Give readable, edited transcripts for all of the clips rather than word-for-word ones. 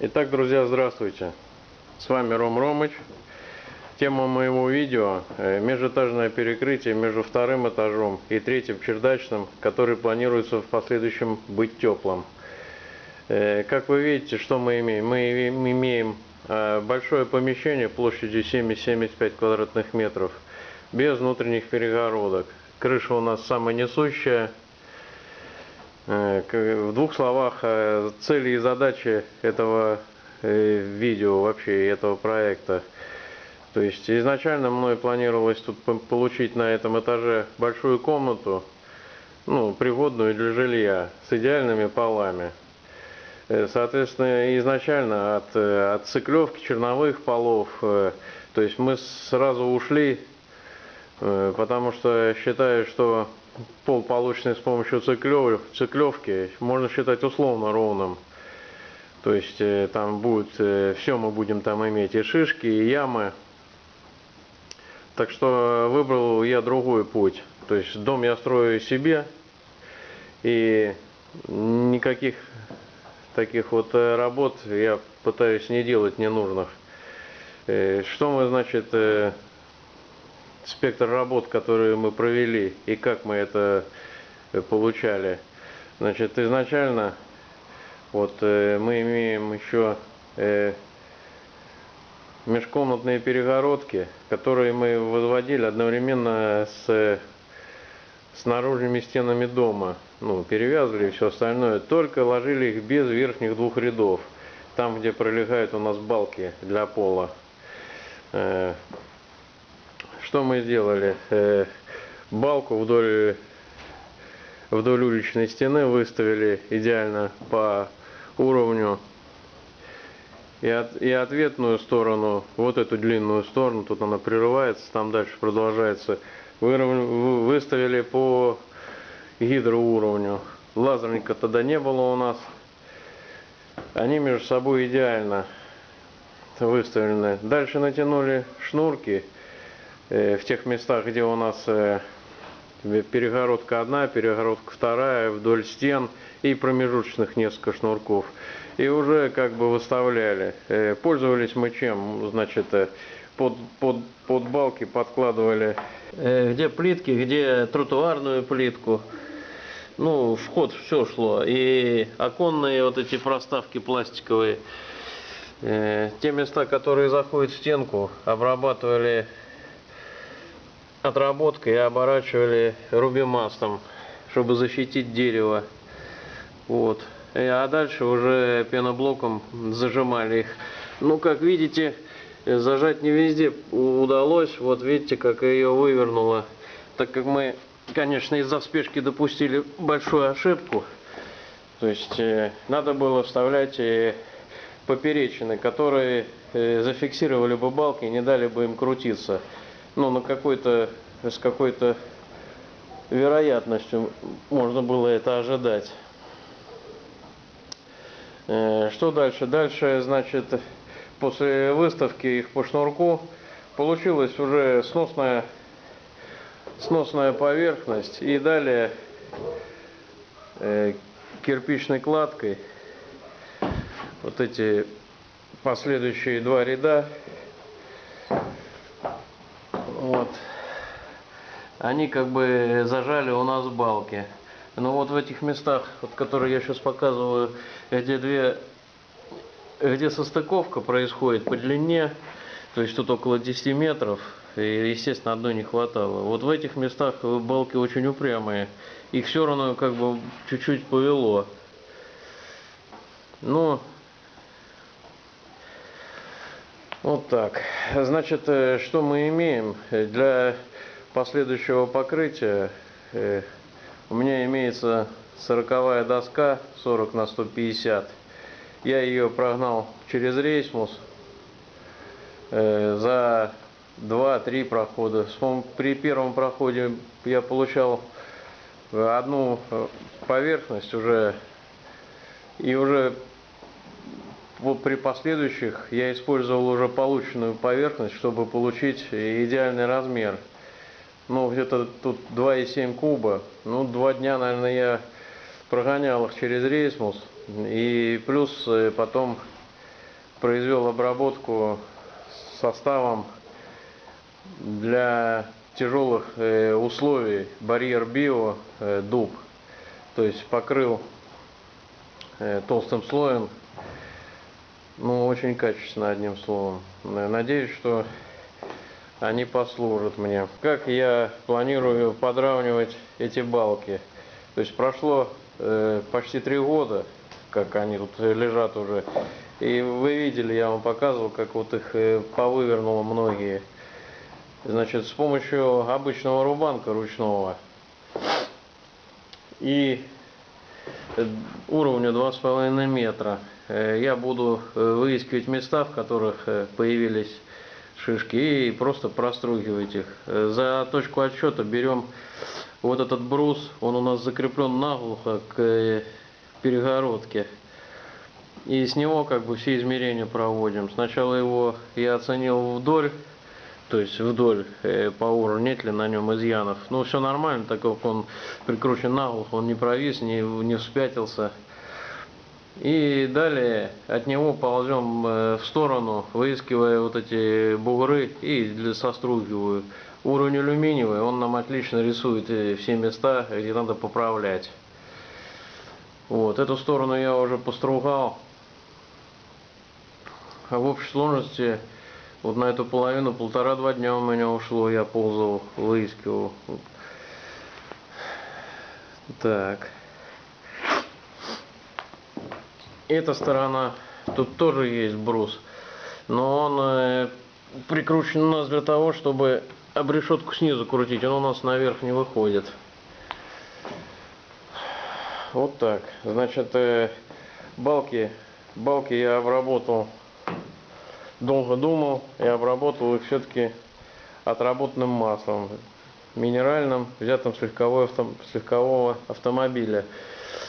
Итак, друзья, здравствуйте! С вами Ром Ромыч. Тема моего видео межэтажное перекрытие между вторым этажом и третьим чердачным, который планируется в последующем быть теплым. Как вы видите, что мы имеем? Мы имеем большое помещение площадью 70-75 квадратных метров, без внутренних перегородок. Крыша у нас самонесущая. В двух словах, цели и задачи этого видео, вообще этого проекта. То есть изначально мной планировалось тут получить на этом этаже большую комнату, пригодную для жилья, с идеальными полами. Соответственно, изначально от циклевки черновых полов, то есть мы сразу ушли, потому что считаю, что пол, полученный с помощью циклевки, можно считать условно ровным. То есть там будет, все мы будем там иметь, и шишки, и ямы. Так что выбрал я другой путь. То есть дом я строю себе, и никаких таких вот работ я пытаюсь не делать ненужных. Что мы, значит, спектр работ, которые мы провели, и как мы это получали. Значит, изначально вот мы имеем еще межкомнатные перегородки, которые мы возводили одновременно с наружными стенами дома. Перевязывали и все остальное, только ложили их без верхних двух рядов, там, где пролегают у нас балки для пола. Что мы сделали? Балку вдоль уличной стены выставили идеально по уровню. И ответную сторону, вот эту длинную сторону, тут она прерывается, там дальше продолжается, выставили по гидроуровню. Лазерника тогда не было у нас. Они между собой идеально выставлены. Дальше натянули шнурки в тех местах, где у нас перегородка одна, перегородка вторая, вдоль стен и промежуточных несколько шнурков. И уже как бы выставляли. Пользовались мы чем? Значит, под балки подкладывали где плитки, где тротуарную плитку. В ход все шло. И оконные вот эти проставки пластиковые. Те места, которые заходят в стенку, обрабатывали отработкой и оборачивали рубимастом, чтобы защитить дерево. Вот. А дальше уже пеноблоком зажимали их. Как видите, зажать не везде удалось. Вот видите, как ее вывернуло. Так как мы, конечно, из-за спешки допустили большую ошибку. То есть надо было вставлять поперечины, которые зафиксировали бы балки и не дали бы им крутиться. С какой-то вероятностью можно было это ожидать. Что дальше? Дальше, значит, после выставки их по шнурку получилась уже сносная поверхность. И далее кирпичной кладкой вот эти последующие два ряда, вот, они как бы зажали у нас балки. Но вот в этих местах, вот, которые я сейчас показываю, где состыковка происходит по длине, то есть тут около 10 метров, и, естественно, одной не хватало. Вот в этих местах балки очень упрямые, их все равно как бы чуть-чуть повело. Вот так. Значит, что мы имеем? Для последующего покрытия у меня имеется 40-я доска 40 на 150. Я ее прогнал через рейсмус за 2-3 прохода. При первом проходе я получал одну поверхность уже, и уже при последующих я использовал уже полученную поверхность, чтобы получить идеальный размер. Где-то тут 2,7 куба. 2 дня, наверное, я прогонял их через рейсмус. И плюс потом произвел обработку составом для тяжелых условий барьер био дуб. То есть покрыл толстым слоем, ну очень качественно, одним словом. Надеюсь, что они послужат мне. Как я планирую подравнивать эти балки? То есть прошло почти 3 года, как они тут лежат уже. И вы видели, я вам показывал, как вот их повывернуло многие. Значит, с помощью обычного рубанка ручного и уровня 2,5 метра я буду выискивать места, в которых появились шишки, и просто простругивать их. За точку отсчета берем вот этот брус, он у нас закреплен наглухо к перегородке. И с него как бы все измерения проводим. Сначала его я оценил вдоль, то есть вдоль по уровню, нет ли на нем изъянов. Ну, все нормально, так как он прикручен наглухо, он не провис, не вспятился. И далее от него ползем в сторону, выискивая вот эти бугры и состругиваю. Уровень алюминиевый, он нам отлично рисует все места, где надо поправлять. Вот, эту сторону я уже постругал. А в общей сложности вот на эту половину 1,5-2 дня у меня ушло, я ползал, выискивал. Так. Эта сторона, тут тоже есть брус, но он прикручен у нас для того, чтобы обрешетку снизу крутить, он у нас наверх не выходит. Вот так. Значит, балки я обработал, долго думал, и обработал их все-таки отработанным маслом, минеральным, взятым с легкового автомобиля.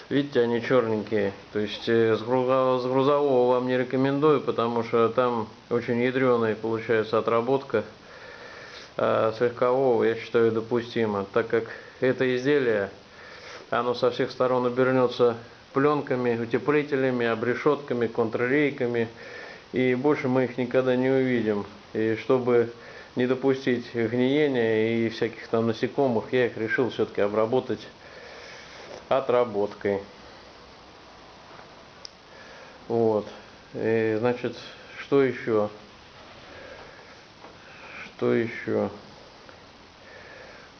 Видите, они черненькие. То есть с грузового вам не рекомендую, потому что там очень ядреная получается отработка. А с легкового я считаю допустимо, так как это изделие, оно со всех сторон обернется пленками, утеплителями, обрешетками, контррейками, и больше мы их никогда не увидим. И чтобы не допустить гниения и всяких там насекомых, я их решил все-таки обработать отработкой. Вот. И, значит, что еще? Что еще?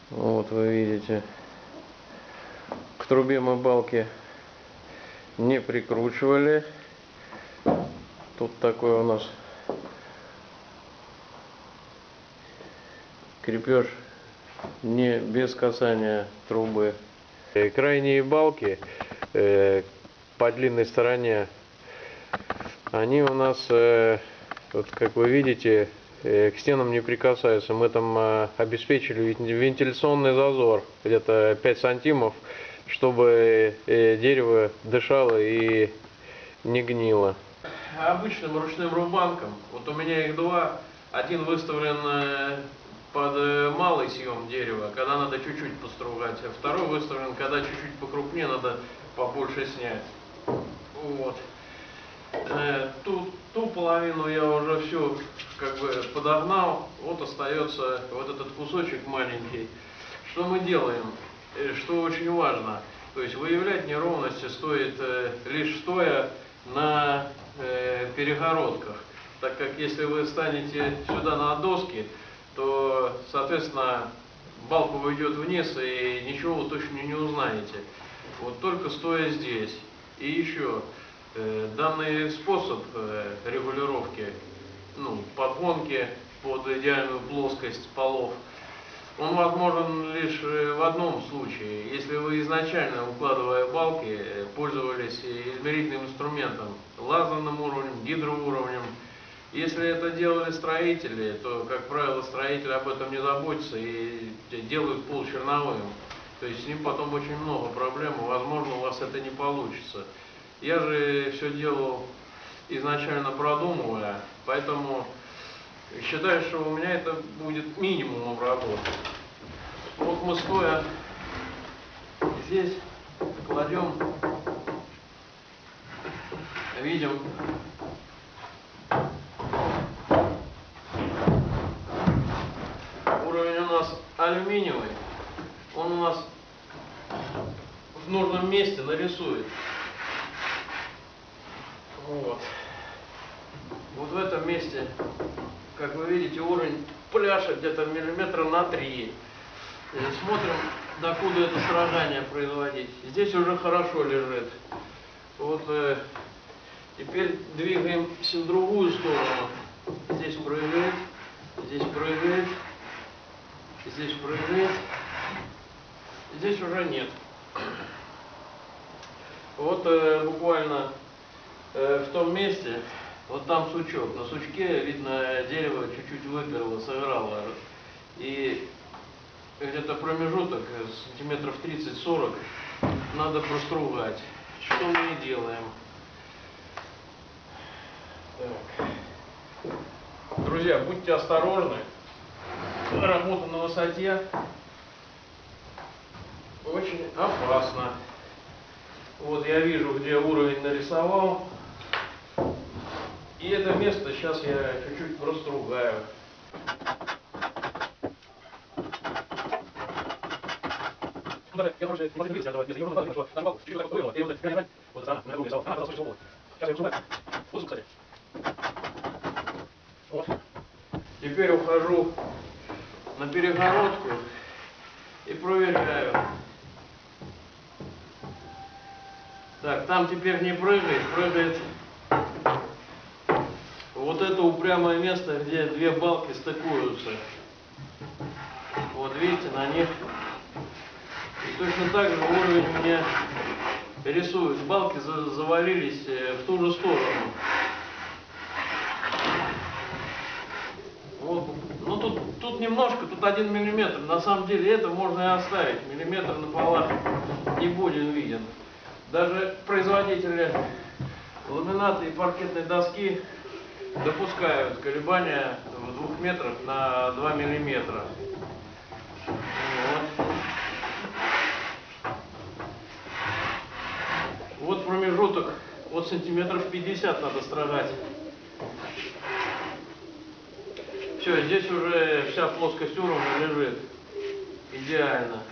Вот вы видите. К трубе мы балки не прикручивали. Тут такой у нас крепеж не без касания трубы. Крайние балки по длинной стороне, они у нас, вот как вы видите, к стенам не прикасаются. Мы там обеспечили вентиляционный зазор где-то 5 сантимов, чтобы дерево дышало и не гнило. Обычным ручным рубанком, вот у меня их два, один выставлен под малый съем дерева, когда надо чуть-чуть постругать, а второй выставлен, когда чуть-чуть покрупнее, надо побольше снять. Вот. Ту половину я уже всю как бы подогнал, вот остается вот этот кусочек маленький. Что мы делаем? Что очень важно, то есть выявлять неровности стоит лишь стоя на перегородках, так как если вы станете сюда на доски, то, соответственно, балка уйдет вниз и ничего вы точно не узнаете. Вот только стоя здесь. И еще, данный способ регулировки, подгонки под идеальную плоскость полов, он возможен лишь в одном случае, если вы изначально, укладывая балки, пользовались измерительным инструментом, лазерным уровнем, гидроуровнем. Если это делали строители, то, как правило, строители об этом не заботятся и делают пол черновым. То есть с ним потом очень много проблем, и, возможно, у вас это не получится. Я же все делал изначально продумывая, поэтому считаю, что у меня это будет минимум работы. Вот мы стоя здесь кладем, видим месте нарисует. Вот. Вот в этом месте, как вы видите, уровень пляшет где-то миллиметра на 3. Смотрим, докуда это срогание производить. Здесь уже хорошо лежит. Вот теперь двигаемся в другую сторону. Здесь прыгает, здесь прыгает, здесь прыгает. Здесь уже нет. Вот буквально в том месте, вот там сучок. На сучке, видно, дерево чуть-чуть выперло, сыграло. И где-то промежуток сантиметров 30-40 надо простругать. Что мы и делаем. Так. Друзья, будьте осторожны. Работа на высоте очень опасно. Вот я вижу, где уровень нарисовал. И это место сейчас я чуть-чуть простругаю. Теперь ухожу на перегородку и проверяю. Так, там теперь не прыгает, прыгает вот это упрямое место, где две балки стыкуются. Вот видите, на них. И точно так же уровень у меня рисует. Балки завалились в ту же сторону. Вот. Ну тут немножко, тут 1 миллиметр. На самом деле это можно и оставить. Миллиметр на полах не будет виден. Даже производители ламината и паркетной доски допускают колебания в 2 метрах на 2 миллиметра. Вот. Вот промежуток от сантиметров 50 надо строгать. Все, здесь уже вся плоскость уровня лежит идеально.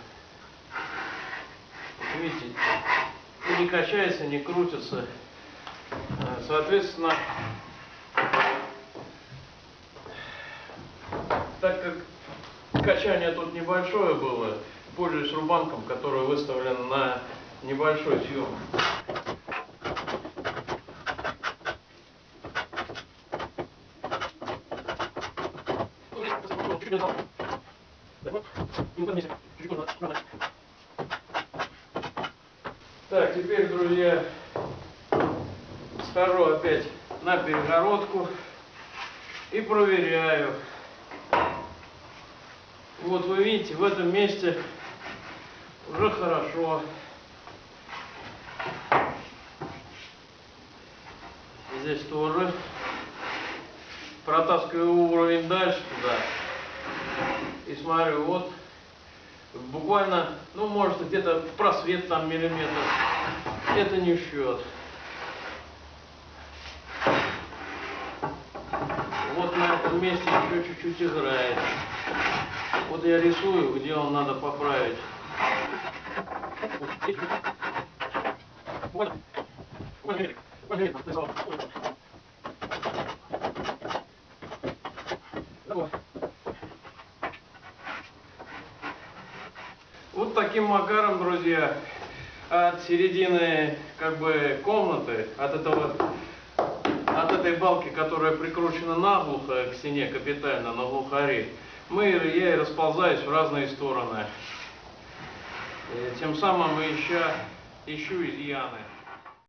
Вот видите, не качается, не крутится. Соответственно, так как качание тут небольшое было, пользуюсь рубанком, который выставлен на небольшой съем. Так, теперь, друзья, схожу опять на перегородку и проверяю. Вот вы видите, в этом месте уже хорошо. Здесь тоже. Протаскиваю уровень дальше туда. И смотрю, вот буквально, ну может где-то просвет там миллиметр. Это не в счет. Вот на этом месте еще чуть-чуть играет. Вот я рисую, где он надо поправить. Вот таким макаром, друзья, от середины как бы комнаты, от этой балки, которая прикручена наглухо к стене капитально на глухаре, я и расползаюсь в разные стороны. Тем самым ищу изъяны.